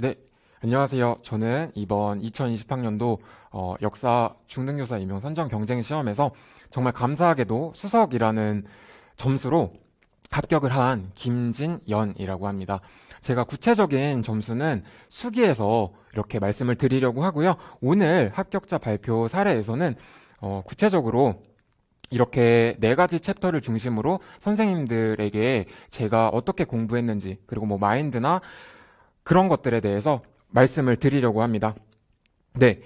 네, 안녕하세요. 저는 이번 2020학년도 역사 중등교사 임용 선정 경쟁 시험에서 정말 감사하게도 수석이라는 점수로 합격을 한 김진연이라고 합니다. 제가 구체적인 점수는 수기에서 이렇게 말씀을 드리려고 하고요. 오늘 합격자 발표 사례에서는 구체적으로 이렇게 네 가지 챕터를 중심으로 선생님들에게 제가 어떻게 공부했는지, 그리고 뭐 마인드나 그런 것들에 대해서 말씀을 드리려고 합니다. 네.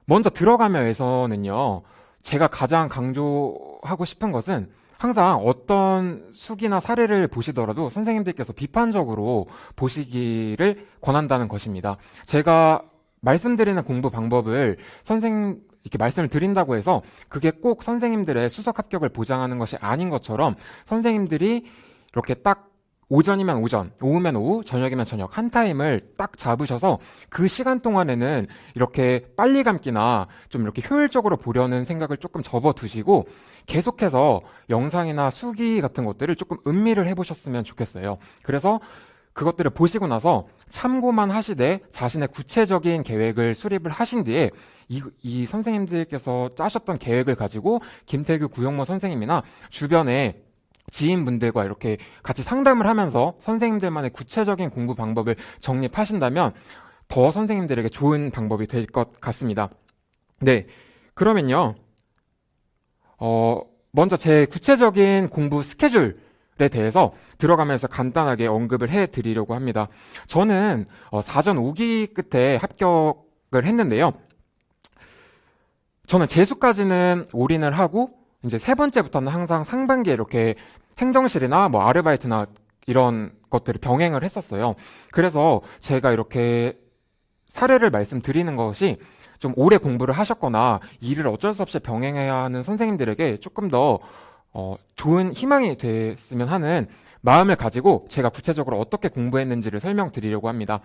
먼저 들어가면서는요, 제가 가장 강조하고 싶은 것은 항상 어떤 수기나 사례를 보시더라도 선생님들께서 비판적으로 보시기를 권한다는 것입니다. 제가 말씀드리는 공부 방법을 이렇게 말씀을 드린다고 해서 그게 꼭 선생님들의 수석 합격을 보장하는 것이 아닌 것처럼 선생님들이 이렇게 딱 오전이면 오전, 오후면 오후, 저녁이면 저녁 한 타임을 딱 잡으셔서 그 시간 동안에는 이렇게 빨리 감기나 좀 이렇게 효율적으로 보려는 생각을 조금 접어두시고 계속해서 영상이나 수기 같은 것들을 조금 음미를 해보셨으면 좋겠어요. 그래서 그것들을 보시고 나서 참고만 하시되 자신의 구체적인 계획을 수립을 하신 뒤에 이 선생님들께서 짜셨던 계획을 가지고 김태규 구용모 선생님이나 주변에 지인분들과 이렇게 같이 상담을 하면서 선생님들만의 구체적인 공부 방법을 정립하신다면 더 선생님들에게 좋은 방법이 될 것 같습니다. 네, 그러면요. 먼저 제 구체적인 공부 스케줄에 대해서 들어가면서 간단하게 언급을 해드리려고 합니다. 저는 사전 5기 끝에 합격을 했는데요. 저는 재수까지는 올인을 하고 이제 세 번째부터는 항상 상반기에 이렇게 행정실이나 뭐 아르바이트나 이런 것들을 병행을 했었어요. 그래서 제가 이렇게 사례를 말씀드리는 것이 좀 오래 공부를 하셨거나 일을 어쩔 수 없이 병행해야 하는 선생님들에게 조금 더 좋은 희망이 됐으면 하는 마음을 가지고 제가 구체적으로 어떻게 공부했는지를 설명드리려고 합니다.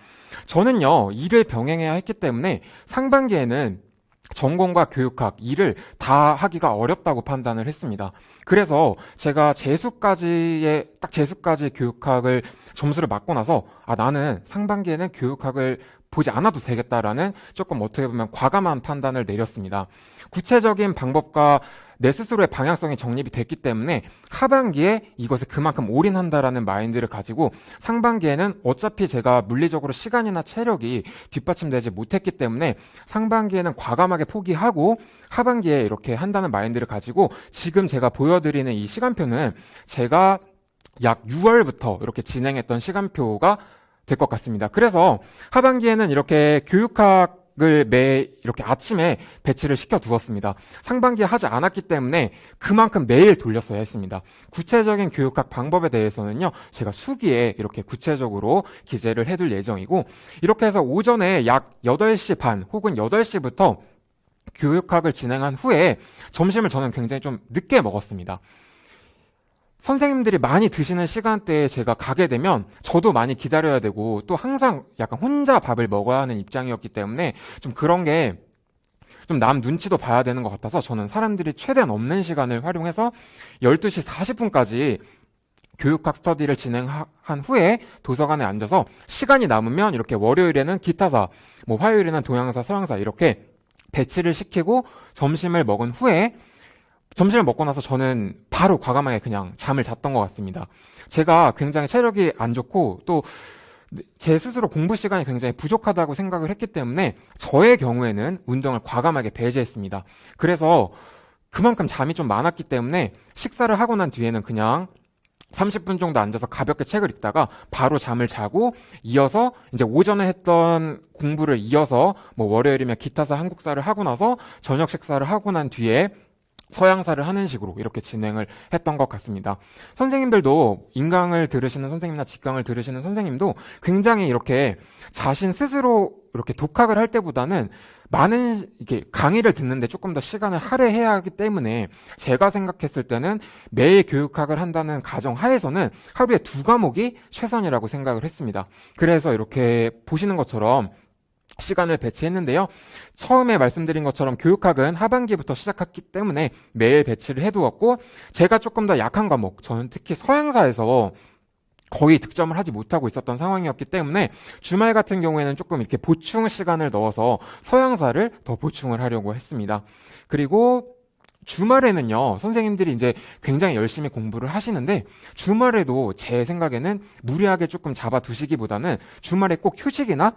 저는요, 일을 병행해야 했기 때문에 상반기에는 전공과 교육학, 일을 다 하기가 어렵다고 판단을 했습니다. 그래서 제가 딱 재수까지 교육학을 점수를 맞고 나서, 나는 상반기에는 교육학을 보지 않아도 되겠다라는 조금 어떻게 보면 과감한 판단을 내렸습니다. 구체적인 방법과 내 스스로의 방향성이 정립이 됐기 때문에 하반기에 이것에 그만큼 올인한다라는 마인드를 가지고 상반기에는 어차피 제가 물리적으로 시간이나 체력이 뒷받침되지 못했기 때문에 상반기에는 과감하게 포기하고 하반기에 이렇게 한다는 마인드를 가지고 지금 제가 보여드리는 이 시간표는 제가 약 6월부터 이렇게 진행했던 시간표가 될 것 같습니다. 그래서 하반기에는 이렇게 교육학을 이렇게 아침에 배치를 시켜 두었습니다. 상반기에 하지 않았기 때문에 그만큼 매일 돌렸어야 했습니다. 구체적인 교육학 방법에 대해서는요, 제가 수기에 이렇게 구체적으로 기재를 해둘 예정이고, 이렇게 해서 오전에 약 8시 반 혹은 8시부터 교육학을 진행한 후에 점심을 저는 굉장히 좀 늦게 먹었습니다. 선생님들이 많이 드시는 시간대에 제가 가게 되면 저도 많이 기다려야 되고 또 항상 약간 혼자 밥을 먹어야 하는 입장이었기 때문에 좀 그런 게 좀 남 눈치도 봐야 되는 것 같아서 저는 사람들이 최대한 없는 시간을 활용해서 12시 40분까지 교육학 스터디를 진행한 후에 도서관에 앉아서 시간이 남으면 이렇게 월요일에는 기타사, 뭐 화요일에는 동양사, 서양사 이렇게 배치를 시키고 점심을 먹은 후에 점심을 먹고 나서 저는 바로 과감하게 그냥 잠을 잤던 것 같습니다. 제가 굉장히 체력이 안 좋고 또 제 스스로 공부 시간이 굉장히 부족하다고 생각을 했기 때문에 저의 경우에는 운동을 과감하게 배제했습니다. 그래서 그만큼 잠이 좀 많았기 때문에 식사를 하고 난 뒤에는 그냥 30분 정도 앉아서 가볍게 책을 읽다가 바로 잠을 자고 이어서 이제 오전에 했던 공부를 이어서 뭐 월요일이면 기타사 한국사를 하고 나서 저녁 식사를 하고 난 뒤에 서양사를 하는 식으로 이렇게 진행을 했던 것 같습니다. 선생님들도 인강을 들으시는 선생님이나 직강을 들으시는 선생님도 굉장히 이렇게 자신 스스로 이렇게 독학을 할 때보다는 많은 이게 강의를 듣는데 조금 더 시간을 할애해야 하기 때문에 제가 생각했을 때는 매일 교육학을 한다는 가정 하에서는 하루에 2과목이 최선이라고 생각을 했습니다. 그래서 이렇게 보시는 것처럼 시간을 배치했는데요. 처음에 말씀드린 것처럼 교육학은 하반기부터 시작했기 때문에 매일 배치를 해두었고 제가 조금 더 약한 과목, 저는 특히 서양사에서 거의 득점을 하지 못하고 있었던 상황이었기 때문에 주말 같은 경우에는 조금 이렇게 보충 시간을 넣어서 서양사를 더 보충을 하려고 했습니다. 그리고 주말에는요, 선생님들이 이제 굉장히 열심히 공부를 하시는데, 주말에도 제 생각에는 무리하게 조금 잡아두시기보다는 주말에 꼭 휴식이나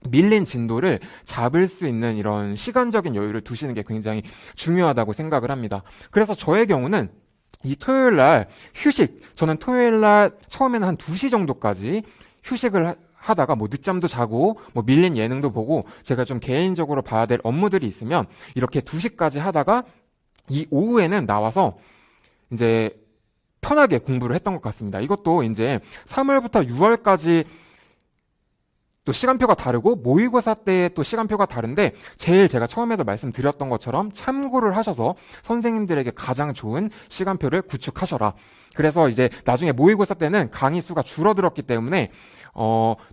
밀린 진도를 잡을 수 있는 이런 시간적인 여유를 두시는 게 굉장히 중요하다고 생각을 합니다. 그래서 저의 경우는 이 토요일 날 휴식, 저는 토요일 날 처음에는 한 2시 정도까지 휴식을 하다가 뭐 늦잠도 자고 뭐 밀린 예능도 보고 제가 좀 개인적으로 봐야 될 업무들이 있으면 이렇게 2시까지 하다가 이 오후에는 나와서 이제 편하게 공부를 했던 것 같습니다. 이것도 이제 3월부터 6월까지 또 시간표가 다르고 모의고사 때 또 시간표가 다른데 제일 제가 처음에도 말씀드렸던 것처럼 참고를 하셔서 선생님들에게 가장 좋은 시간표를 구축하셔라. 그래서 이제 나중에 모의고사 때는 강의 수가 줄어들었기 때문에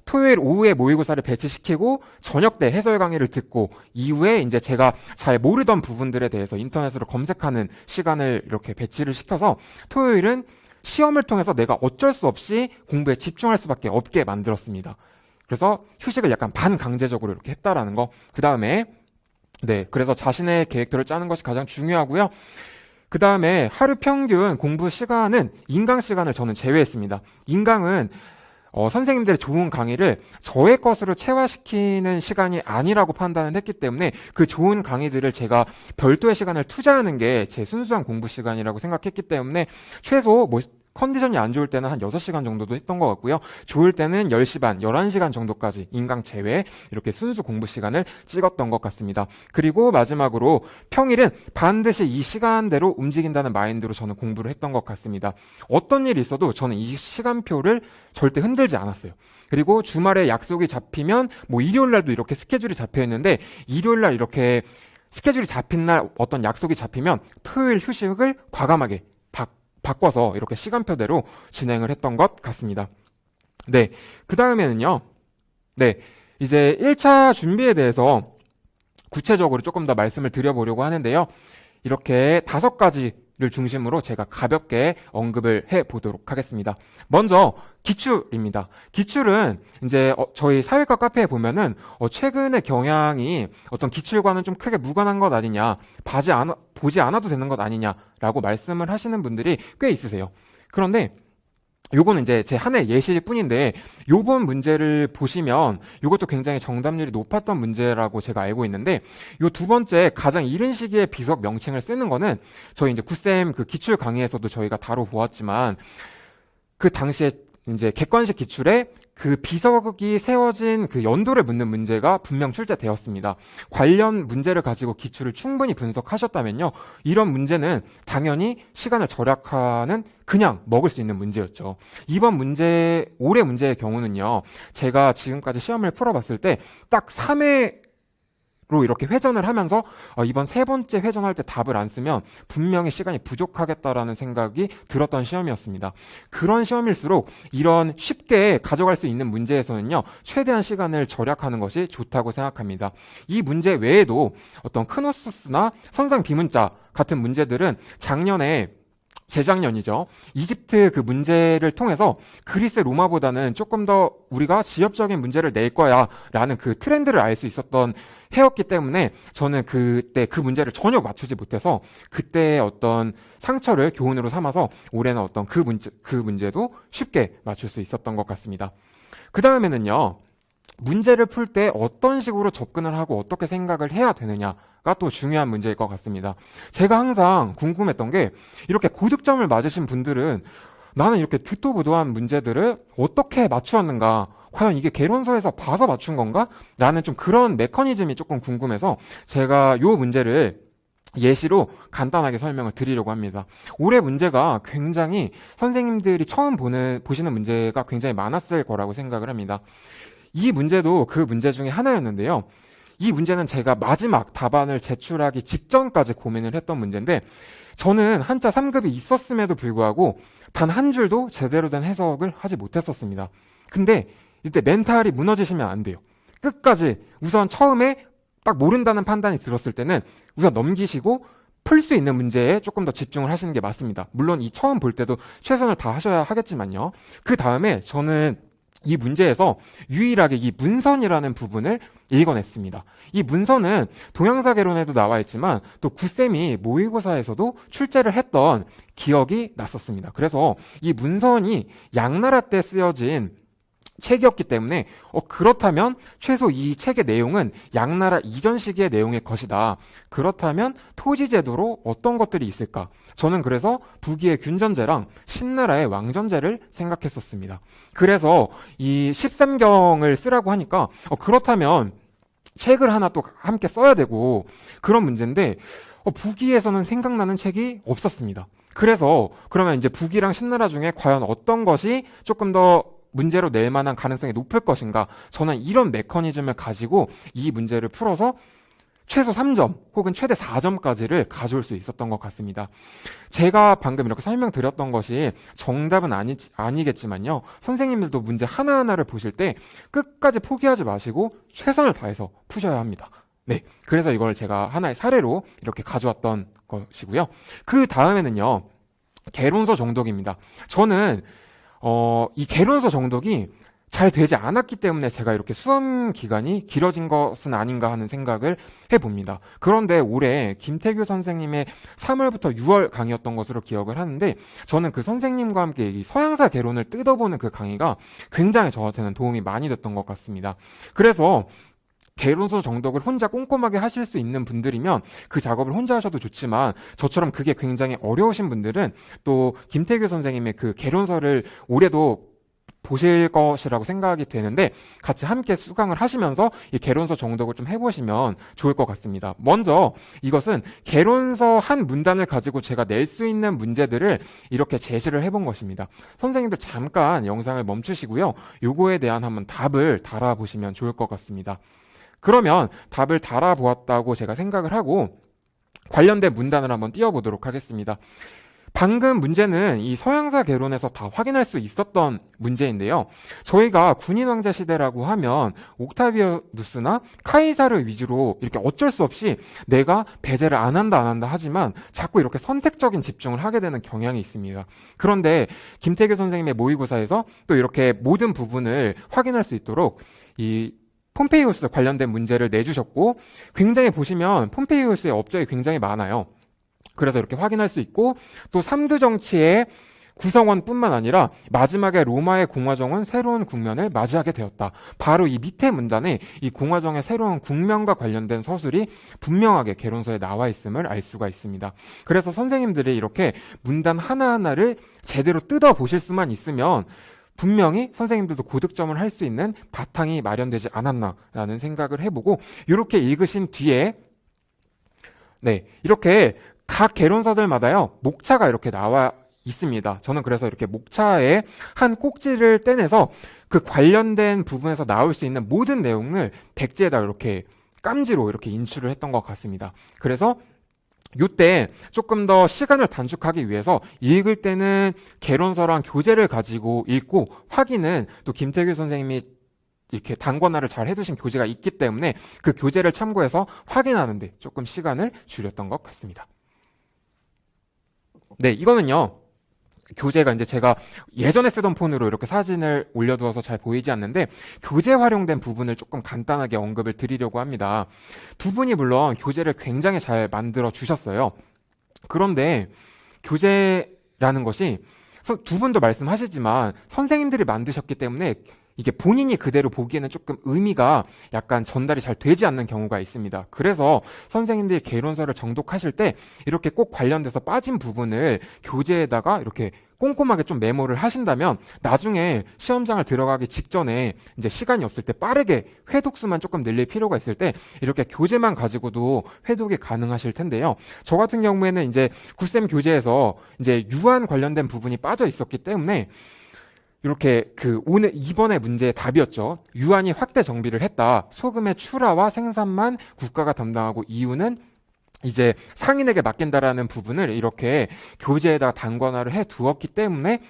토요일 오후에 모의고사를 배치시키고 저녁 때 해설 강의를 듣고 이후에 이제 제가 잘 모르던 부분들에 대해서 인터넷으로 검색하는 시간을 이렇게 배치를 시켜서 토요일은 시험을 통해서 내가 어쩔 수 없이 공부에 집중할 수밖에 없게 만들었습니다. 그래서 휴식을 약간 반강제적으로 이렇게 했다라는 거. 그 다음에, 네, 그래서 자신의 계획표를 짜는 것이 가장 중요하고요. 그 다음에 하루 평균 공부 시간은 인강 시간을 저는 제외했습니다. 인강은 선생님들의 좋은 강의를 저의 것으로 체화시키는 시간이 아니라고 판단을 했기 때문에 그 좋은 강의들을 제가 별도의 시간을 투자하는 게 제 순수한 공부 시간이라고 생각했기 때문에 최소 뭐 컨디션이 안 좋을 때는 한 6시간 정도도 했던 것 같고요. 좋을 때는 10시 반, 11시간 정도까지 인강 제외 이렇게 순수 공부 시간을 찍었던 것 같습니다. 그리고 마지막으로 평일은 반드시 이 시간대로 움직인다는 마인드로 저는 공부를 했던 것 같습니다. 어떤 일이 있어도 저는 이 시간표를 절대 흔들지 않았어요. 그리고 주말에 약속이 잡히면 뭐 일요일 날도 이렇게 스케줄이 잡혀 있는데 일요일 날 이렇게 스케줄이 잡힌 날 어떤 약속이 잡히면 토요일 휴식을 과감하게 바꿔서 이렇게 시간표대로 진행을 했던 것 같습니다. 네. 그 다음에는요. 네. 이제 1차 준비에 대해서 구체적으로 조금 더 말씀을 드려보려고 하는데요. 이렇게 5가지를 중심으로 제가 가볍게 언급을 해 보도록 하겠습니다. 먼저 기출입니다. 기출은 이제 저희 사회과 카페에 보면은 최근의 경향이 어떤 기출과는 좀 크게 무관한 것 아니냐, 보지 않아도 되는 것 아니냐라고 말씀을 하시는 분들이 꽤 있으세요. 그런데 요거는 이제 제 하나의 예시일 뿐인데 요번 문제를 보시면 요것도 굉장히 정답률이 높았던 문제라고 제가 알고 있는데 요 두 번째 가장 이른 시기에 비석 명칭을 쓰는 거는 저희 이제 굿쌤 그 기출 강의에서도 저희가 다뤄보았지만 그 당시에 이제 객관식 기출에 그 비석이 세워진 그 연도를 묻는 문제가 분명 출제되었습니다. 관련 문제를 가지고 기출을 충분히 분석하셨다면요. 이런 문제는 당연히 시간을 절약하는 그냥 먹을 수 있는 문제였죠. 이번 문제, 올해 문제의 경우는요. 제가 지금까지 시험을 풀어봤을 때 딱 3회 로 이렇게 회전을 하면서 이번 3번째 회전할 때 답을 안 쓰면 분명히 시간이 부족하겠다라는 생각이 들었던 시험이었습니다. 그런 시험일수록 이런 쉽게 가져갈 수 있는 문제에서는요. 최대한 시간을 절약하는 것이 좋다고 생각합니다. 이 문제 외에도 어떤 크노스나 선상 비문자 같은 문제들은 재작년이죠. 이집트 그 문제를 통해서 그리스 로마보다는 조금 더 우리가 지엽적인 문제를 낼 거야 라는 그 트렌드를 알 수 있었던 해였기 때문에 저는 그때 그 문제를 전혀 맞추지 못해서 그때의 어떤 상처를 교훈으로 삼아서 올해는 어떤 그 문제도 쉽게 맞출 수 있었던 것 같습니다. 그 다음에는요. 문제를 풀 때 어떤 식으로 접근을 하고 어떻게 생각을 해야 되느냐가 또 중요한 문제일 것 같습니다. 제가 항상 궁금했던 게 이렇게 고득점을 맞으신 분들은 나는 이렇게 듣도 보도 한 문제들을 어떻게 맞추었는가, 과연 이게 개론서에서 봐서 맞춘 건가? 라는 좀 그런 메커니즘이 조금 궁금해서 제가 요 문제를 예시로 간단하게 설명을 드리려고 합니다. 올해 문제가 굉장히 선생님들이 처음 보시는 문제가 굉장히 많았을 거라고 생각을 합니다. 이 문제도 그 문제 중에 하나였는데요. 이 문제는 제가 마지막 답안을 제출하기 직전까지 고민을 했던 문제인데 저는 한자 3급이 있었음에도 불구하고 단 한 줄도 제대로 된 해석을 하지 못했었습니다. 근데 이때 멘탈이 무너지시면 안 돼요. 끝까지 우선 처음에 딱 모른다는 판단이 들었을 때는 우선 넘기시고 풀 수 있는 문제에 조금 더 집중을 하시는 게 맞습니다. 물론 이 처음 볼 때도 최선을 다하셔야 하겠지만요. 그 다음에 저는 이 문제에서 유일하게 이 문선이라는 부분을 읽어냈습니다. 이 문선은 동양사개론에도 나와 있지만 또 구쌤이 모의고사에서도 출제를 했던 기억이 났었습니다. 그래서 이 문선이 양나라 때 쓰여진 책이었기 때문에 그렇다면 최소 이 책의 내용은 양나라 이전 시기의 내용의 것이다. 그렇다면 토지제도로 어떤 것들이 있을까? 저는 그래서 북위의 균전제랑 신나라의 왕전제를 생각했었습니다. 그래서 이 13경을 쓰라고 하니까 그렇다면 책을 하나 또 함께 써야 되고 그런 문제인데 북위에서는 생각나는 책이 없었습니다. 그래서 그러면 이제 북위랑 신나라 중에 과연 어떤 것이 조금 더 문제로 낼 만한 가능성이 높을 것인가? 저는 이런 메커니즘을 가지고 이 문제를 풀어서 최소 3점 혹은 최대 4점까지를 가져올 수 있었던 것 같습니다. 제가 방금 이렇게 설명드렸던 것이 정답은 아니겠지만요. 선생님들도 문제 하나하나를 보실 때 끝까지 포기하지 마시고 최선을 다해서 푸셔야 합니다. 네, 그래서 이걸 제가 하나의 사례로 이렇게 가져왔던 것이고요. 그 다음에는요. 개론서 정독입니다. 저는 이 개론서 정독이 잘 되지 않았기 때문에 제가 이렇게 수험 기간이 길어진 것은 아닌가 하는 생각을 해봅니다. 그런데 올해 김태규 선생님의 3월부터 6월 강의였던 것으로 기억을 하는데 저는 그 선생님과 함께 이 서양사 개론을 뜯어보는 그 강의가 굉장히 저한테는 도움이 많이 됐던 것 같습니다. 그래서 개론서 정독을 혼자 꼼꼼하게 하실 수 있는 분들이면 그 작업을 혼자 하셔도 좋지만 저처럼 그게 굉장히 어려우신 분들은 또 김태규 선생님의 그 개론서를 올해도 보실 것이라고 생각이 되는데 같이 함께 수강을 하시면서 이 개론서 정독을 좀 해보시면 좋을 것 같습니다. 먼저 이것은 개론서 한 문단을 가지고 제가 낼 수 있는 문제들을 이렇게 제시를 해본 것입니다. 선생님들 잠깐 영상을 멈추시고요. 요거에 대한 한번 답을 달아보시면 좋을 것 같습니다. 그러면 답을 달아보았다고 제가 생각을 하고 관련된 문단을 한번 띄워보도록 하겠습니다. 방금 문제는 이 서양사 개론에서 다 확인할 수 있었던 문제인데요. 저희가 군인 왕자 시대라고 하면 옥타비아누스나 카이사르 위주로 이렇게 어쩔 수 없이 내가 배제를 안 한다 하지만 자꾸 이렇게 선택적인 집중을 하게 되는 경향이 있습니다. 그런데 김태규 선생님의 모의고사에서 또 이렇게 모든 부분을 확인할 수 있도록 이 폼페이우스 관련된 문제를 내주셨고 굉장히 보시면 폼페이우스의 업적이 굉장히 많아요. 그래서 이렇게 확인할 수 있고 또 삼두 정치의 구성원뿐만 아니라 마지막에 로마의 공화정은 새로운 국면을 맞이하게 되었다. 바로 이 밑에 문단에 이 공화정의 새로운 국면과 관련된 서술이 분명하게 개론서에 나와 있음을 알 수가 있습니다. 그래서 선생님들이 이렇게 문단 하나하나를 제대로 뜯어보실 수만 있으면 분명히 선생님들도 고득점을 할 수 있는 바탕이 마련되지 않았나라는 생각을 해보고 이렇게 읽으신 뒤에 네 이렇게 각 개론서들마다요 목차가 이렇게 나와 있습니다. 저는 그래서 이렇게 목차에 한 꼭지를 떼내서 그 관련된 부분에서 나올 수 있는 모든 내용을 백지에다 이렇게 깜지로 이렇게 인출을 했던 것 같습니다. 그래서 요때 조금 더 시간을 단축하기 위해서 읽을 때는 개론서랑 교재를 가지고 읽고 확인은 또 김태규 선생님이 이렇게 단권화를 잘 해두신 교재가 있기 때문에 그 교재를 참고해서 확인하는데 조금 시간을 줄였던 것 같습니다. 네, 이거는요. 교재가 이제 제가 예전에 쓰던 폰으로 이렇게 사진을 올려두어서 잘 보이지 않는데 교재 활용된 부분을 조금 간단하게 언급을 드리려고 합니다. 두 분이 물론 교재를 굉장히 잘 만들어 주셨어요. 그런데 교재라는 것이 두 분도 말씀하시지만 선생님들이 만드셨기 때문에 이게 본인이 그대로 보기에는 조금 의미가 약간 전달이 잘 되지 않는 경우가 있습니다. 그래서 선생님들이 개론서를 정독하실 때 이렇게 꼭 관련돼서 빠진 부분을 교재에다가 이렇게 꼼꼼하게 좀 메모를 하신다면 나중에 시험장을 들어가기 직전에 이제 시간이 없을 때 빠르게 회독수만 조금 늘릴 필요가 있을 때 이렇게 교재만 가지고도 회독이 가능하실 텐데요. 저 같은 경우에는 이제 구쌤 교재에서 이제 유한 관련된 부분이 빠져 있었기 때문에 이렇게 오늘 이번에 문제의 답이었죠. 유한이 확대 정비를 했다. 소금의 출하와 생산만 국가가 담당하고 이유는 이제 상인에게 맡긴다라는 부분을 이렇게 교재에다 단권화를 해 두었기 때문에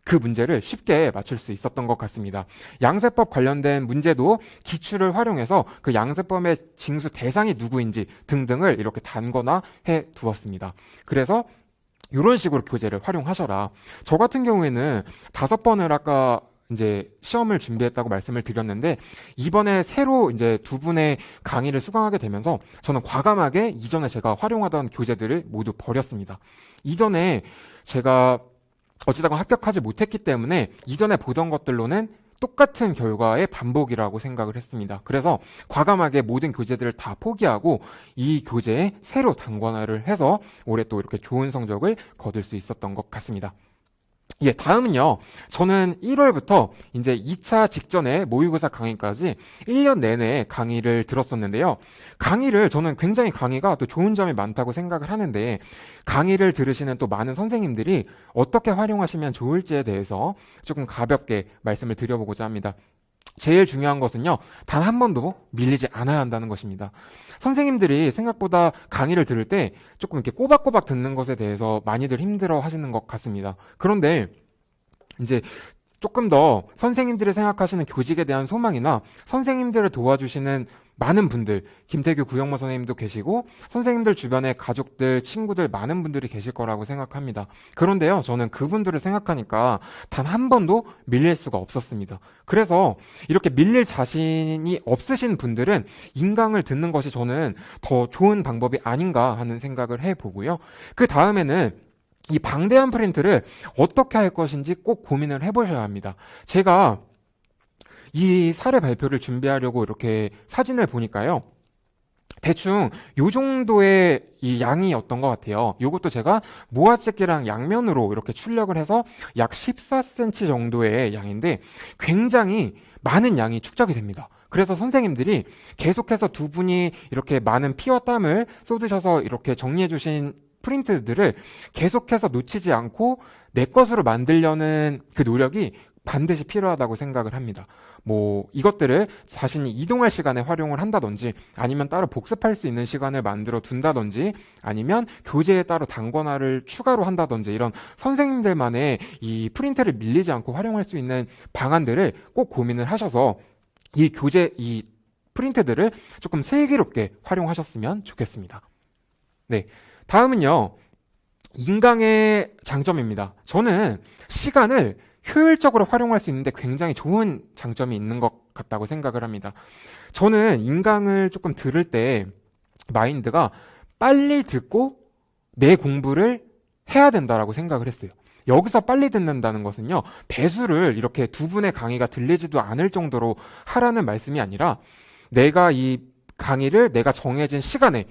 그 문제를 쉽게 맞출 수 있었던 것 같습니다. 양세법 관련된 문제도 기출을 활용해서 그 양세법의 징수 대상이 누구인지 등등을 이렇게 단거나 해 두었습니다. 그래서 이런 식으로 교재를 활용하셔라. 저 같은 경우에는 5번을 아까 이제 시험을 준비했다고 말씀을 드렸는데, 이번에 새로 이제 2분의 강의를 수강하게 되면서 저는 과감하게 이전에 제가 활용하던 교재들을 모두 버렸습니다. 이전에 제가 어찌다가 합격하지 못했기 때문에 이전에 보던 것들로는 똑같은 결과의 반복이라고 생각을 했습니다. 그래서 과감하게 모든 교재들을 다 포기하고 이 교재에 새로 단권화를 해서 올해 또 이렇게 좋은 성적을 거둘 수 있었던 것 같습니다. 예, 다음은요. 저는 1월부터 이제 2차 직전에 모의고사 강의까지 1년 내내 강의를 들었었는데요. 저는 굉장히 강의가 또 좋은 점이 많다고 생각을 하는데, 강의를 들으시는 또 많은 선생님들이 어떻게 활용하시면 좋을지에 대해서 조금 가볍게 말씀을 드려보고자 합니다. 제일 중요한 것은요, 단 한 번도 밀리지 않아야 한다는 것입니다. 선생님들이 생각보다 강의를 들을 때 조금 이렇게 꼬박꼬박 듣는 것에 대해서 많이들 힘들어 하시는 것 같습니다. 그런데 이제 조금 더 선생님들이 생각하시는 교직에 대한 소망이나 선생님들을 도와주시는 많은 분들, 김태규 구영모 선생님도 계시고 선생님들 주변에 가족들, 친구들 많은 분들이 계실 거라고 생각합니다. 그런데요, 저는 그분들을 생각하니까 단 한 번도 밀릴 수가 없었습니다. 그래서 이렇게 밀릴 자신이 없으신 분들은 인강을 듣는 것이 저는 더 좋은 방법이 아닌가 하는 생각을 해보고요. 그 다음에는 이 방대한 프린트를 어떻게 할 것인지 꼭 고민을 해보셔야 합니다. 제가 이 사례 발표를 준비하려고 이렇게 사진을 보니까요, 대충 요 정도의 이 양이었던 것 같아요. 요것도 제가 모아찍기랑 양면으로 이렇게 출력을 해서 약 14cm 정도의 양인데 굉장히 많은 양이 축적이 됩니다. 그래서 선생님들이 계속해서 2분이 이렇게 많은 피와 땀을 쏟으셔서 이렇게 정리해 주신 프린트들을 계속해서 놓치지 않고 내 것으로 만들려는 그 노력이 반드시 필요하다고 생각을 합니다. 이것들을 자신이 이동할 시간에 활용을 한다든지, 아니면 따로 복습할 수 있는 시간을 만들어 둔다든지, 아니면 교재에 따로 단권화를 추가로 한다든지, 이런 선생님들만의 이 프린트를 밀리지 않고 활용할 수 있는 방안들을 꼭 고민을 하셔서 이 프린트들을 조금 슬기롭게 활용하셨으면 좋겠습니다. 네. 다음은요, 인강의 장점입니다. 저는 시간을 효율적으로 활용할 수 있는데 굉장히 좋은 장점이 있는 것 같다고 생각을 합니다. 저는 인강을 조금 들을 때 마인드가 빨리 듣고 내 공부를 해야 된다라고 생각을 했어요. 여기서 빨리 듣는다는 것은요, 배수를 이렇게 2분의 강의가 들리지도 않을 정도로 하라는 말씀이 아니라, 내가 이 강의를 내가 정해진 시간에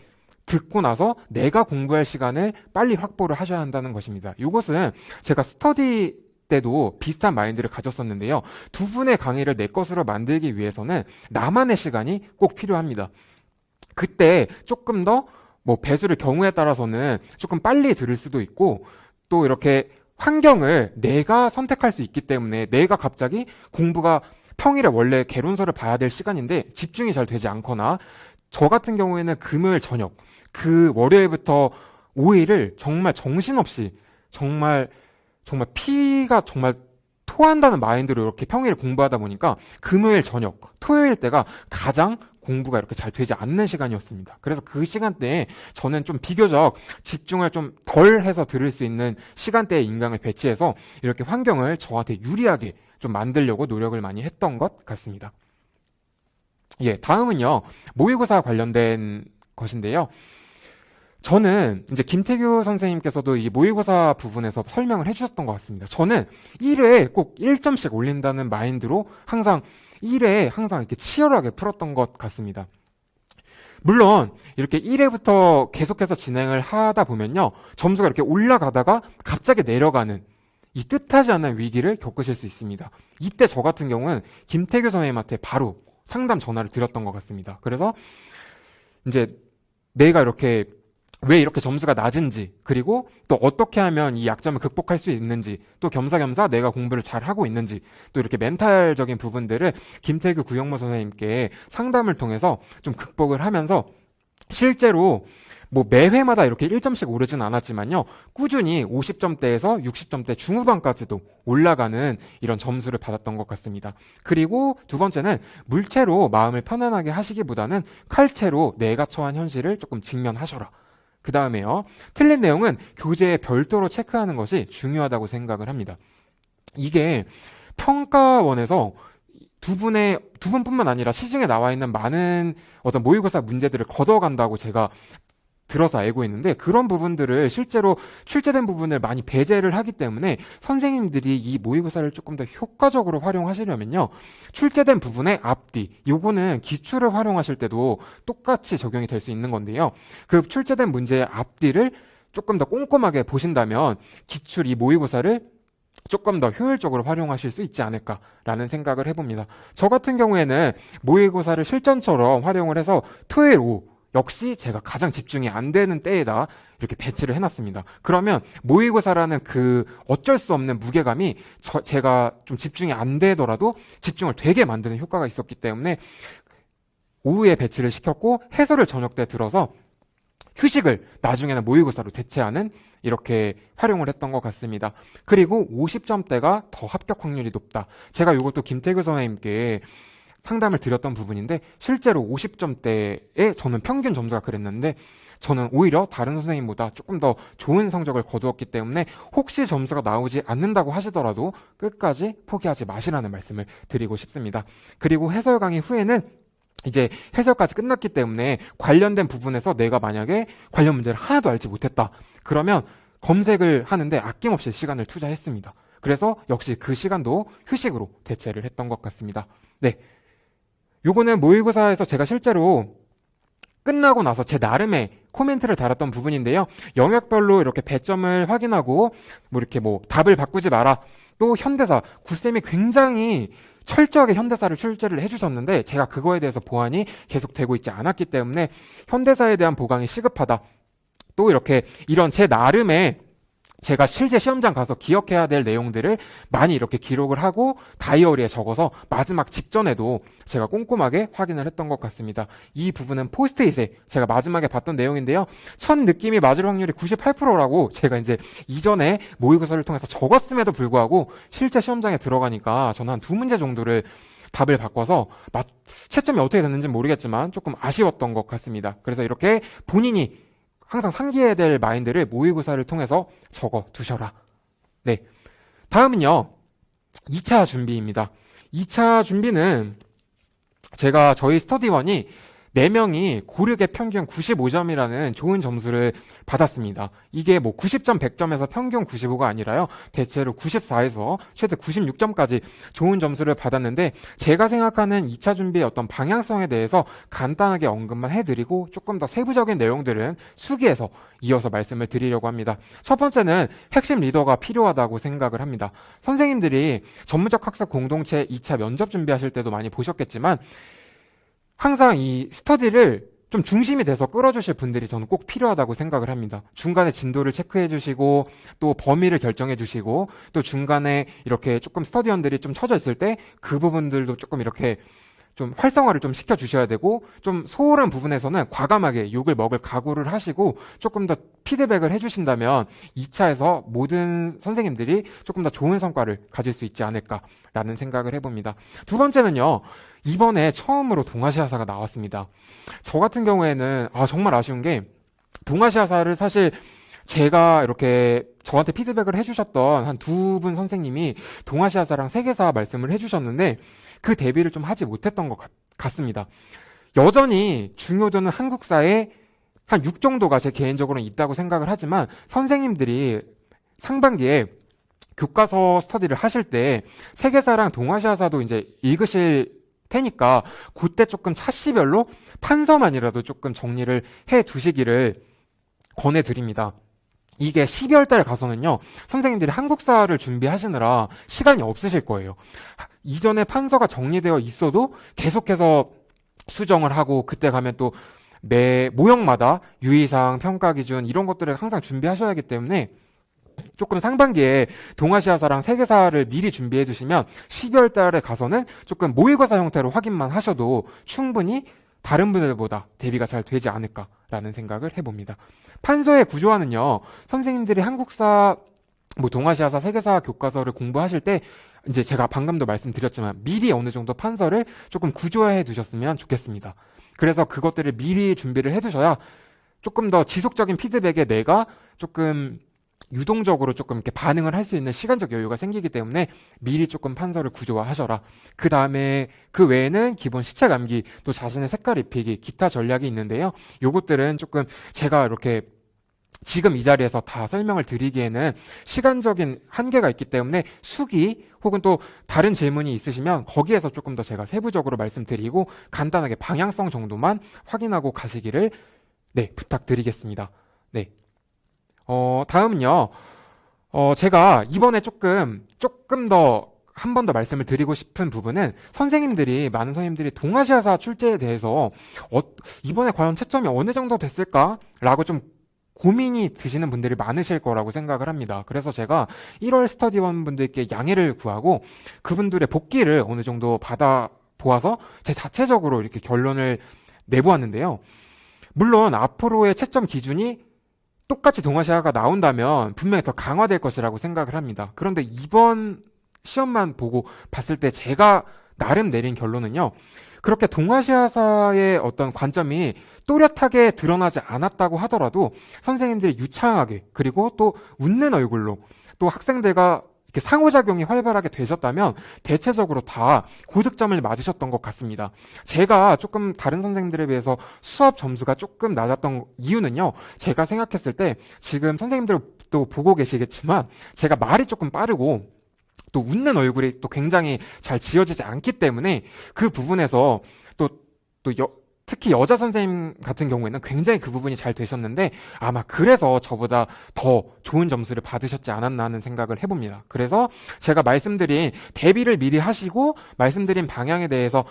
듣고 나서 내가 공부할 시간을 빨리 확보를 하셔야 한다는 것입니다. 이것은 제가 스터디 때도 비슷한 마인드를 가졌었는데요. 2분의 강의를 내 것으로 만들기 위해서는 나만의 시간이 꼭 필요합니다. 그때 조금 더 배수를 경우에 따라서는 조금 빨리 들을 수도 있고, 또 이렇게 환경을 내가 선택할 수 있기 때문에, 내가 갑자기 공부가 평일에 원래 개론서를 봐야 될 시간인데 집중이 잘 되지 않거나, 저 같은 경우에는 금요일 저녁, 그 월요일부터 5일을 정말 정신없이 정말 피가 정말 토한다는 마인드로 이렇게 평일에 공부하다 보니까 금요일 저녁, 토요일 때가 가장 공부가 이렇게 잘 되지 않는 시간이었습니다. 그래서 그 시간대에 저는 좀 비교적 집중을 좀 덜 해서 들을 수 있는 시간대에 인강을 배치해서 이렇게 환경을 저한테 유리하게 좀 만들려고 노력을 많이 했던 것 같습니다. 예, 다음은요, 모의고사 관련된 것인데요. 저는 이제 김태규 선생님께서도 이 모의고사 부분에서 설명을 해주셨던 것 같습니다. 저는 1회에 꼭 1점씩 올린다는 마인드로 항상 1회에 항상 이렇게 치열하게 풀었던 것 같습니다. 물론 이렇게 1회부터 계속해서 진행을 하다 보면요, 점수가 이렇게 올라가다가 갑자기 내려가는 이 뜻하지 않은 위기를 겪으실 수 있습니다. 이때 저 같은 경우는 김태규 선생님한테 바로 상담 전화를 드렸던 것 같습니다. 그래서 이제 내가 왜 이렇게 점수가 낮은지, 그리고 또 어떻게 하면 이 약점을 극복할 수 있는지, 또 겸사겸사 내가 공부를 잘 하고 있는지, 또 이렇게 멘탈적인 부분들을 김태규 구영모 선생님께 상담을 통해서 좀 극복을 하면서 실제로 뭐 매회마다 이렇게 1점씩 오르진 않았지만요. 꾸준히 50점대에서 60점대 중후반까지도 올라가는 이런 점수를 받았던 것 같습니다. 그리고 두 번째는 물체로 마음을 편안하게 하시기보다는 칼체로 내가 처한 현실을 조금 직면하셔라. 그 다음에요. 틀린 내용은 교재에 별도로 체크하는 것이 중요하다고 생각을 합니다. 이게 평가원에서 두 분뿐만 아니라 시중에 나와 있는 많은 어떤 모의고사 문제들을 걷어간다고 제가 들어서 알고 있는데, 그런 부분들을 실제로 출제된 부분을 많이 배제를 하기 때문에 선생님들이 이 모의고사를 조금 더 효과적으로 활용하시려면요, 출제된 부분의 앞뒤, 요거는 기출을 활용하실 때도 똑같이 적용이 될 수 있는 건데요, 그 출제된 문제의 앞뒤를 조금 더 꼼꼼하게 보신다면 기출 이 모의고사를 조금 더 효율적으로 활용하실 수 있지 않을까라는 생각을 해봅니다. 저 같은 경우에는 모의고사를 실전처럼 활용을 해서 토요일 오후 역시 제가 가장 집중이 안 되는 때에다 이렇게 배치를 해놨습니다. 그러면 모의고사라는 그 어쩔 수 없는 무게감이 제가 좀 집중이 안 되더라도 집중을 되게 만드는 효과가 있었기 때문에 오후에 배치를 시켰고, 해설을 저녁 때 들어서 휴식을 나중에는 모의고사로 대체하는 이렇게 활용을 했던 것 같습니다. 그리고 50점대가 더 합격 확률이 높다. 제가 이것도 김태규 선생님께 상담을 드렸던 부분인데, 실제로 50점대에 저는 평균 점수가 그랬는데 저는 오히려 다른 선생님보다 조금 더 좋은 성적을 거두었기 때문에 혹시 점수가 나오지 않는다고 하시더라도 끝까지 포기하지 마시라는 말씀을 드리고 싶습니다. 그리고 해설 강의 후에는 이제 해설까지 끝났기 때문에 관련된 부분에서 내가 만약에 관련 문제를 하나도 알지 못했다, 그러면 검색을 하는데 아낌없이 시간을 투자했습니다. 그래서 역시 그 시간도 휴식으로 대체를 했던 것 같습니다. 네, 요거는 모의고사에서 제가 실제로 끝나고 나서 제 나름의 코멘트를 달았던 부분인데요, 영역별로 이렇게 배점을 확인하고 뭐 이렇게 뭐 답을 바꾸지 마라, 또 현대사, 구쌤이 굉장히 철저하게 현대사를 출제를 해주셨는데 제가 그거에 대해서 보완이 계속되고 있지 않았기 때문에 현대사에 대한 보강이 시급하다, 또 이렇게 이런 제 나름의 제가 실제 시험장 가서 기억해야 될 내용들을 많이 이렇게 기록을 하고 다이어리에 적어서 마지막 직전에도 제가 꼼꼼하게 확인을 했던 것 같습니다. 이 부분은 포스트잇에 제가 마지막에 봤던 내용인데요, 첫 느낌이 맞을 확률이 98%라고 제가 이제 이전에 모의고사를 통해서 적었음에도 불구하고 실제 시험장에 들어가니까 저는 한 2문제 정도를 답을 바꿔서 채점이 어떻게 됐는지 모르겠지만 조금 아쉬웠던 것 같습니다. 그래서 이렇게 본인이 항상 상기해야 될 마인드를 모의고사를 통해서 적어 두셔라. 네, 다음은요 2차 준비입니다. 2차 준비는 제가 저희 스터디원이 4명이 고르게 평균 95점이라는 좋은 점수를 받았습니다. 이게 뭐 90점, 100점에서 평균 95가 아니라요, 대체로 94에서 최대 96점까지 좋은 점수를 받았는데, 제가 생각하는 2차 준비의 어떤 방향성에 대해서 간단하게 언급만 해드리고 조금 더 세부적인 내용들은 수기에서 이어서 말씀을 드리려고 합니다. 첫 번째는 핵심 리더가 필요하다고 생각을 합니다. 선생님들이 전문적 학습 공동체 2차 면접 준비하실 때도 많이 보셨겠지만 항상 이 스터디를 좀 중심이 돼서 끌어주실 분들이 저는 꼭 필요하다고 생각을 합니다. 중간에 진도를 체크해 주시고 또 범위를 결정해 주시고 또 중간에 이렇게 조금 스터디원들이 좀 처져 있을 때 그 부분들도 조금 이렇게 좀 활성화를 좀 시켜주셔야 되고, 좀 소홀한 부분에서는 과감하게 욕을 먹을 각오를 하시고 조금 더 피드백을 해주신다면 2차에서 모든 선생님들이 조금 더 좋은 성과를 가질 수 있지 않을까라는 생각을 해봅니다. 두 번째는요, 이번에 처음으로 동아시아사가 나왔습니다. 저 같은 경우에는 정말 아쉬운 게, 동아시아사를 사실 제가 이렇게 저한테 피드백을 해주셨던 한 2분 선생님이 동아시아사랑 세계사 말씀을 해주셨는데 그 대비를 좀 하지 못했던 것 같습니다. 여전히 중요도는 한국사에 한 6 정도가 제 개인적으로는 있다고 생각을 하지만, 선생님들이 상반기에 교과서 스터디를 하실 때 세계사랑 동아시아사도 이제 읽으실 테니까 그때 조금 차시별로 판서만이라도 조금 정리를 해 두시기를 권해드립니다. 이게 12월 달 가서는요, 선생님들이 한국사를 준비하시느라 시간이 없으실 거예요. 이전에 판서가 정리되어 있어도 계속해서 수정을 하고, 그때 가면 또 매 모형마다 유의사항, 평가기준 이런 것들을 항상 준비하셔야 하기 때문에 조금 상반기에 동아시아사랑 세계사를 미리 준비해 두시면 12월 달에 가서는 조금 모의고사 형태로 확인만 하셔도 충분히 다른 분들보다 대비가 잘 되지 않을까라는 생각을 해봅니다. 판서의 구조화는요, 선생님들이 한국사, 뭐 동아시아사, 세계사 교과서를 공부하실 때 이제 제가 방금도 말씀드렸지만 미리 어느 정도 판서를 조금 구조화해 두셨으면 좋겠습니다. 그래서 그것들을 미리 준비를 해 두셔야 조금 더 지속적인 피드백에 내가 조금 유동적으로 조금 이렇게 반응을 할 수 있는 시간적 여유가 생기기 때문에 미리 조금 판서를 구조화하셔라. 그 다음에 그 외에는 기본 시책 암기, 또 자신의 색깔 입히기, 기타 전략이 있는데요. 요것들은 조금 제가 이렇게 지금 이 자리에서 다 설명을 드리기에는 시간적인 한계가 있기 때문에 수기 혹은 또 다른 질문이 있으시면 거기에서 조금 더 제가 세부적으로 말씀드리고 간단하게 방향성 정도만 확인하고 가시기를 네, 부탁드리겠습니다. 네. 다음은요. 제가 이번에 조금 더 한 번 더 말씀을 드리고 싶은 부분은 많은 선생님들이 동아시아사 출제에 대해서 이번에 과연 채점이 어느 정도 됐을까라고 좀 고민이 드시는 분들이 많으실 거라고 생각을 합니다. 그래서 제가 1월 스터디원 분들께 양해를 구하고 그분들의 복귀를 어느 정도 받아 보아서 제 자체적으로 이렇게 결론을 내보았는데요. 물론 앞으로의 채점 기준이 똑같이 동아시아가 나온다면 분명히 더 강화될 것이라고 생각을 합니다. 그런데 이번 시험만 보고 봤을 때 제가 나름 내린 결론은요. 그렇게 동아시아사의 어떤 관점이 또렷하게 드러나지 않았다고 하더라도 선생님들이 유창하게 그리고 또 웃는 얼굴로 또 학생들과 이렇게 상호작용이 활발하게 되셨다면 대체적으로 다 고득점을 맞으셨던 것 같습니다. 제가 조금 다른 선생님들에 비해서 수업 점수가 조금 낮았던 이유는요. 제가 생각했을 때 지금 선생님들도 보고 계시겠지만 제가 말이 조금 빠르고 또 웃는 얼굴이 또 굉장히 잘 지어지지 않기 때문에 그 부분에서 특히 여자 선생님 같은 경우에는 굉장히 그 부분이 잘 되셨는데 아마 그래서 저보다 더 좋은 점수를 받으셨지 않았나 하는 생각을 해봅니다. 그래서 제가 말씀드린 대비를 미리 하시고 말씀드린 방향에 대해서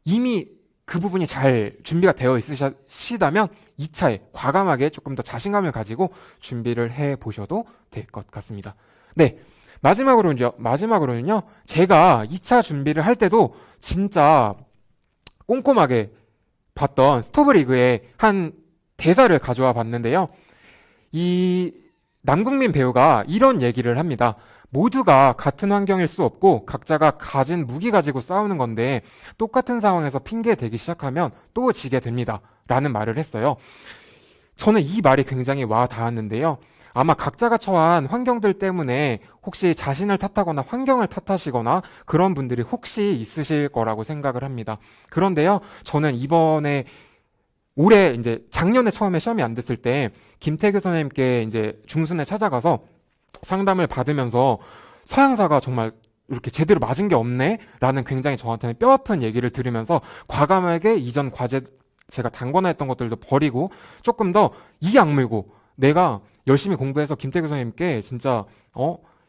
이미 그 부분이 잘 준비가 되어 있으시다면 2차에 과감하게 조금 더 자신감을 가지고 준비를 해 보셔도 될 것 같습니다. 네. 마지막으로는요, 제가 2차 준비를 할 때도 진짜 꼼꼼하게 봤던 스토브리그의 한 대사를 가져와 봤는데요. 이 남궁민 배우가 이런 얘기를 합니다. 모두가 같은 환경일 수 없고 각자가 가진 무기 가지고 싸우는 건데 똑같은 상황에서 핑계 대기 시작하면 또 지게 됩니다. 라는 말을 했어요. 저는 이 말이 굉장히 와 닿았는데요. 아마 각자가 처한 환경들 때문에 혹시 자신을 탓하거나 환경을 탓하시거나 그런 분들이 혹시 있으실 거라고 생각을 합니다. 그런데요, 저는 올해 이제 작년에 처음에 시험이 안 됐을 때 김태규 선생님께 이제 중순에 찾아가서 상담을 받으면서 서양사가 정말 이렇게 제대로 맞은 게 없네? 라는 굉장히 저한테는 뼈아픈 얘기를 들으면서 과감하게 이전 과제 제가 단권화했던 것들도 버리고 조금 더 이 악물고 내가 열심히 공부해서 김태규 선생님께 진짜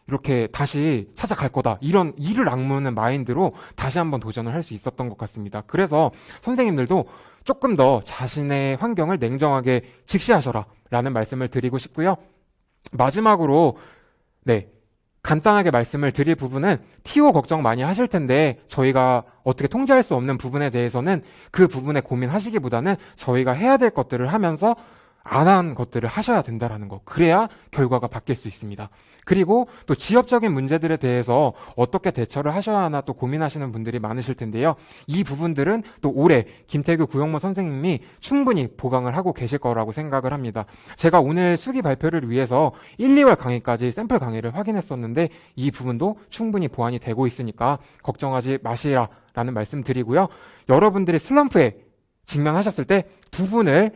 이렇게 다시 찾아갈 거다. 이런 이를 악무는 마인드로 다시 한번 도전을 할 수 있었던 것 같습니다. 그래서 선생님들도 조금 더 자신의 환경을 냉정하게 직시하셔라 라는 말씀을 드리고 싶고요. 마지막으로 네, 간단하게 말씀을 드릴 부분은 TO 걱정 많이 하실 텐데 저희가 어떻게 통제할 수 없는 부분에 대해서는 그 부분에 고민하시기보다는 저희가 해야 될 것들을 하면서 안 한 것들을 하셔야 된다라는 거. 그래야 결과가 바뀔 수 있습니다. 그리고 또 지역적인 문제들에 대해서 어떻게 대처를 하셔야 하나 또 고민하시는 분들이 많으실 텐데요. 이 부분들은 또 올해 김태규 구영모 선생님이 충분히 보강을 하고 계실 거라고 생각을 합니다. 제가 오늘 수기 발표를 위해서 1, 2월 강의까지 샘플 강의를 확인했었는데 이 부분도 충분히 보완이 되고 있으니까 걱정하지 마시라 라는 말씀 드리고요. 여러분들이 슬럼프에 직면하셨을 때 두 분을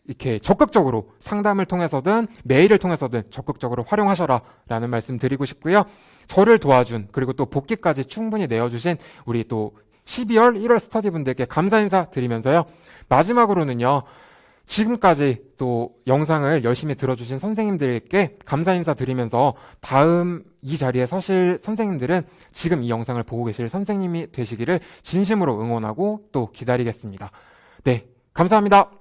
이렇게 적극적으로 상담을 통해서든 메일을 통해서든 적극적으로 활용하셔라 라는 말씀 드리고 싶고요. 저를 도와준 그리고 또 복귀까지 충분히 내어주신 우리 또 12월 1월 스터디 분들께 감사 인사 드리면서요. 마지막으로는요. 지금까지 또 영상을 열심히 들어주신 선생님들께 감사 인사 드리면서 다음 이 자리에 서실 선생님들은 지금 이 영상을 보고 계실 선생님이 되시기를 진심으로 응원하고 또 기다리겠습니다. 네, 감사합니다.